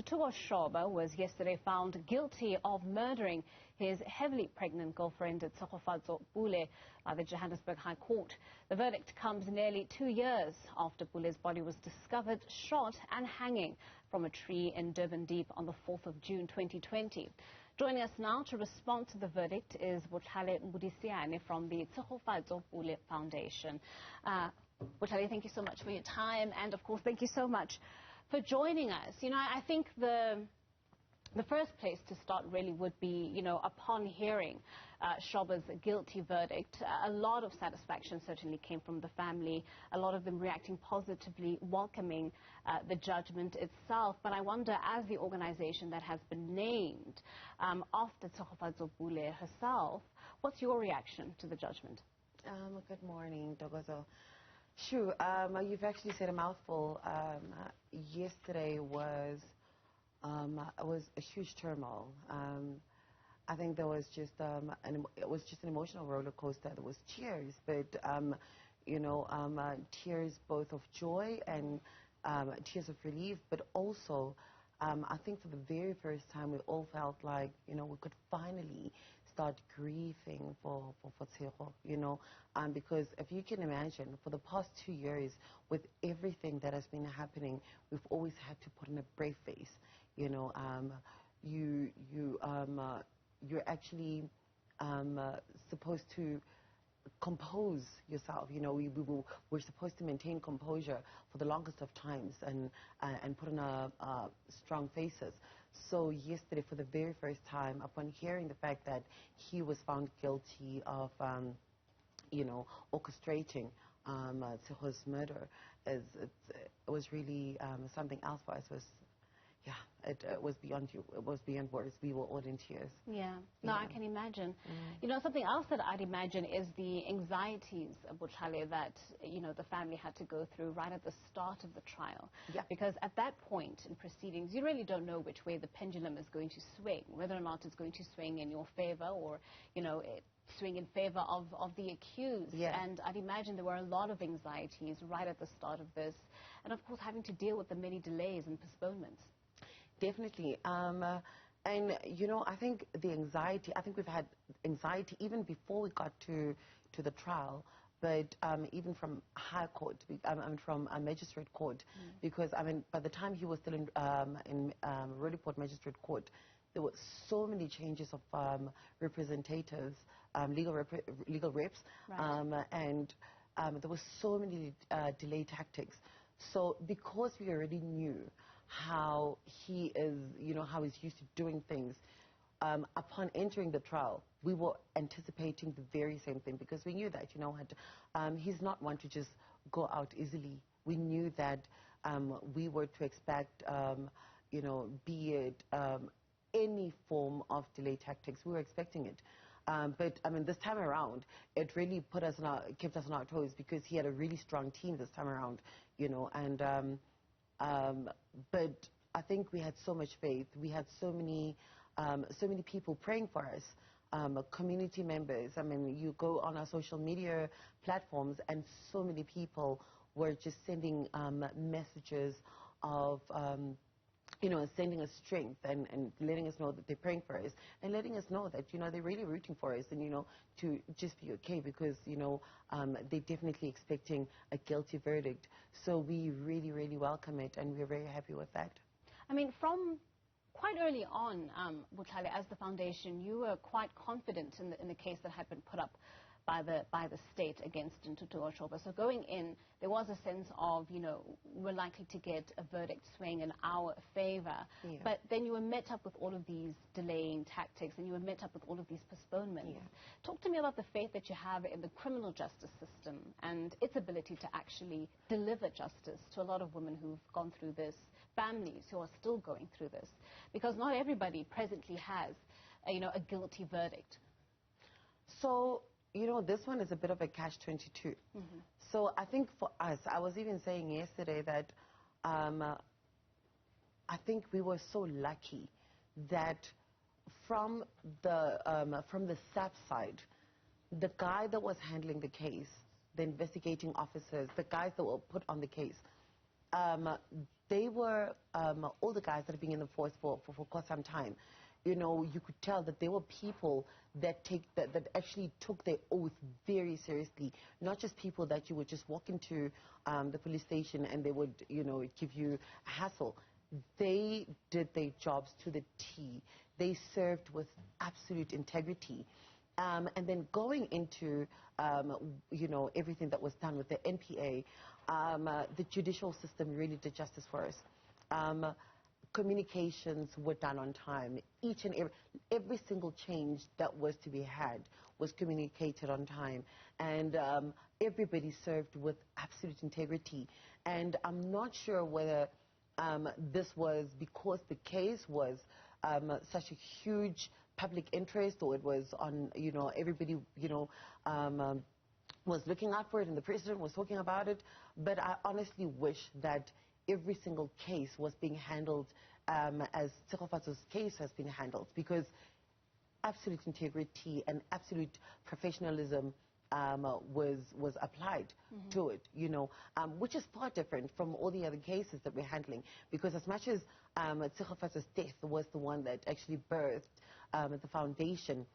Ntuthuko Shoba was yesterday found guilty of murdering his heavily pregnant girlfriend at Tshegofatso Pule by the Johannesburg High Court. The verdict comes nearly 2 years after Pule's body was discovered shot and hanging from a tree in Durban Deep on the 4th of June 2020. Joining us now to respond to the verdict is Botlale Modisane from the Tshegofatso Pule Foundation. Botlale, thank you so much for your time, and of course, thank you so much for joining us. You know, I think the first place to start really would be, you know, upon hearing Shoba's guilty verdict, a lot of satisfaction certainly came from the family, a lot of them reacting positively, welcoming the judgment itself. But I wonder, as the organization that has been named after Tshegofatso Pule herself, what's your reaction to the judgment? Good morning, Dogozo. Sure, you've actually said a mouthful. Yesterday was a huge turmoil. I think there was just it was just an emotional roller coaster. There was tears, but you know, tears both of joy and tears of relief, but also I think for the very first time we all felt like, you know, we could finally start grieving for Tshego, you know, because if you can imagine, for the past 2 years, with everything that has been happening, we've always had to put on a brave face, you know. You're actually supposed to compose yourself, you know. We're supposed to maintain composure for the longest of times and put on a strong faces. So yesterday, for the very first time, upon hearing the fact that he was found guilty of, you know, orchestrating Tshego's murder, it was really something else for us. Yeah, it was beyond words. We were all in tears. Yeah, no, I can imagine. You know, something else that I'd imagine is the anxieties, Botlale, that, you know, the family had to go through right at the start of the trial. Yeah. Because at that point in proceedings, you really don't know which way the pendulum is going to swing, whether or not it's going to swing in your favor or, you know, swing in favor of the accused. Yeah. And I'd imagine there were a lot of anxieties right at the start of this, and of course having to deal with the many delays and postponements. Definitely. And, you know, I think the anxiety, I think we've had anxiety even before we got to the trial, but even from High Court, from a magistrate court, because, I mean, by the time he was still in Roodepoort Magistrate Court, there were so many changes of representatives, legal reps, right. And there were so many delay tactics. So because we already knew how he is, you know, how he's used to doing things, upon entering the trial, we were anticipating the very same thing, because we knew that, you know, he's not one to just go out easily. We knew that we were to expect, you know, be it any form of delay tactics, we were expecting it. But, I mean, this time around, it really kept us on our toes, because he had a really strong team this time around, you know, and but I think we had so much faith. We had so many people praying for us, community members. I mean, you go on our social media platforms, and so many people were just sending messages of, you know, sending us strength and letting us know that they're praying for us, and letting us know that, you know, they're really rooting for us, and, you know, to just be okay, because, you know, they're definitely expecting a guilty verdict. So we really, really welcome it, and we're very happy with that. I mean, from quite early on, Botlale, as the foundation, you were quite confident in the case that had been put up by the state against Ntuthuko Shoba. So going in, there was a sense of, you know, we're likely to get a verdict swing in our favor. Yeah. But then you were met up with all of these delaying tactics, and you were met up with all of these postponements. Yeah. Talk to me about the faith that you have in the criminal justice system and its ability to actually deliver justice to a lot of women who've gone through this, families who are still going through this, because not everybody presently has, you know, a guilty verdict. So, you know, this one is a bit of a catch-22. So I think for us, I was even saying yesterday that I think we were so lucky that from the SAP side, the guy that was handling the case, the investigating officers, the guys that were put on the case, they were all the guys that have been in the force for quite some time. You know, you could tell that there were people that that actually took their oath very seriously. Not just people that you would just walk into the police station and they would, you know, give you a hassle. They did their jobs to the T. They served with absolute integrity. And then going into, you know, everything that was done with the NPA, the judicial system really did justice for us. Communications were done on time. Each and every single change that was to be had was communicated on time. And everybody served with absolute integrity. And I'm not sure whether this was because the case was such a huge public interest, or it was on, you know, everybody, you know, was looking out for it and the president was talking about it. But I honestly wish that every single case was being handled as Tshegofatso's case has been handled, because absolute integrity and absolute professionalism was applied to it, you know, which is far different from all the other cases that we're handling. Because as much as Tshegofatso's death was the one that actually birthed the foundation,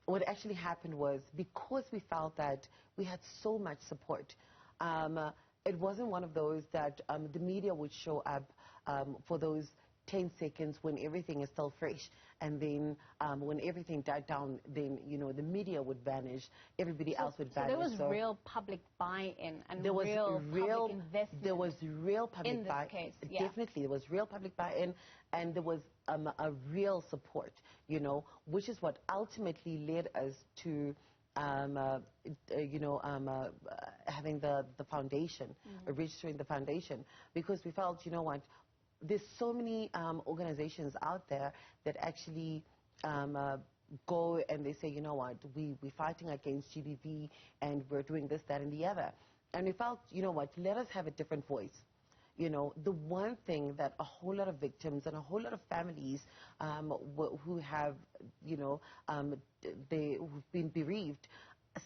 what actually happened was, because we felt that we had so much support, it wasn't one of those that the media would show up for those 10 seconds when everything is still fresh, and then when everything died down, then, you know, the media would vanish, everybody else would vanish. So there was real public buy-in and real public investment. There was real public buy-in. In this case, yeah. Definitely, there was real public buy-in, and there was a real support, you know, which is what ultimately led us to you know, having the foundation, registering the foundation, because we felt, you know what, there's so many organizations out there that actually go and they say, you know what, we're fighting against GBV and we're doing this, that, and the other. And we felt, you know what, let us have a different voice. You know, the one thing that a whole lot of victims and a whole lot of families who have, you know, who've been bereaved,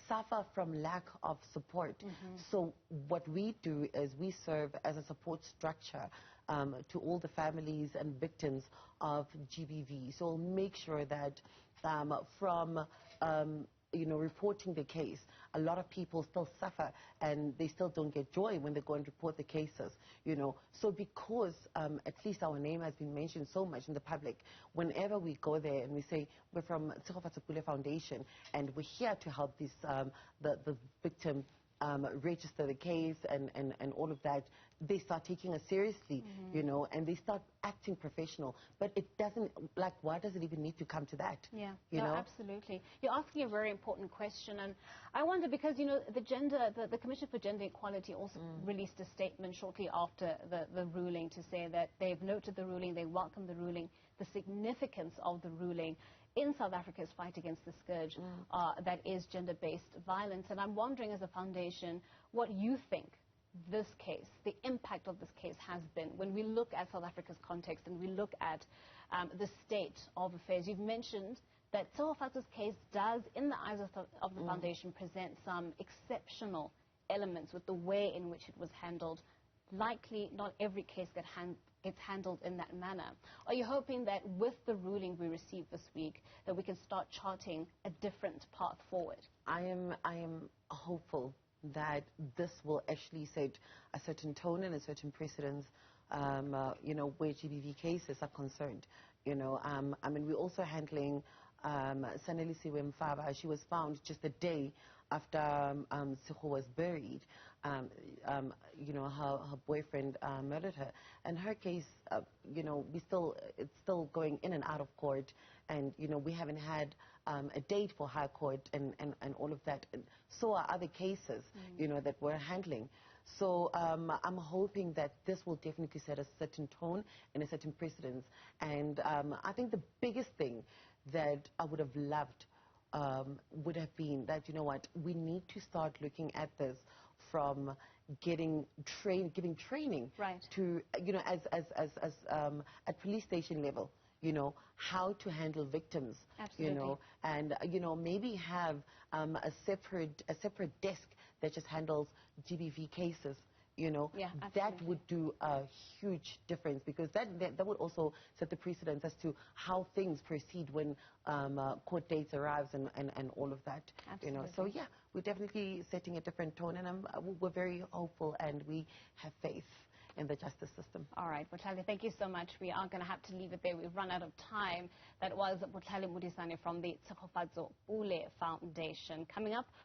suffer from lack of support. So what we do is we serve as a support structure to all the families and victims of GBV. So we'll make sure that from you know, reporting the case, a lot of people still suffer and they still don't get joy when they go and report the cases, you know. So because at least our name has been mentioned so much in the public, whenever we go there and we say we're from Tshegofatso Pule Foundation and we're here to help this, the victim register the case and all of that, they start taking us seriously, you know, and they start acting professional. But it doesn't, like, why does it even need to come to that? Yeah, you know? Absolutely. You're asking a very important question, and I wonder, because, you know, the Commission for Gender Equality also released a statement shortly after the ruling to say that they've noted the ruling, they welcome the ruling, the significance of the ruling in South Africa's fight against the scourge that is gender-based violence. And I'm wondering, as a foundation, what you think this case, the impact of this case has been when we look at South Africa's context and we look at the state of affairs. You've mentioned that Tshegofatso's case does, in the eyes of the foundation, present some exceptional elements with the way in which it was handled. Likely, not every case gets handled in that manner. Are you hoping that with the ruling we received this week, that we can start charting a different path forward? I am hopeful that this will actually set a certain tone and a certain precedence, you know, where GBV cases are concerned. You know, I mean, we're also handling Sanelisiwe Mfaba. She was found just a day after Tshegofatso was buried. You know, her boyfriend murdered her. And her case, you know, it's still going in and out of court. And, you know, we haven't had a date for High Court and all of that. And so are other cases, you know, that we're handling. So I'm hoping that this will definitely set a certain tone and a certain precedence. And I think the biggest thing that I would have loved would have been that, you know what, we need to start looking at this from giving training to, you know, as at police station level, you know, how to handle victims. Absolutely. You know, and, you know, maybe have a separate desk that just handles GBV cases, you know, Yeah, that would do a huge difference, because that would also set the precedence as to how things proceed when court dates arrives and all of that. Absolutely. You know, so yeah, we're definitely setting a different tone, and we're very hopeful, and we have faith in the justice system. All right, Botlale, thank you so much. We are going to have to leave it there. We've run out of time. That was Botlale Modisane from the Tshegofatso Pule Foundation. Coming up,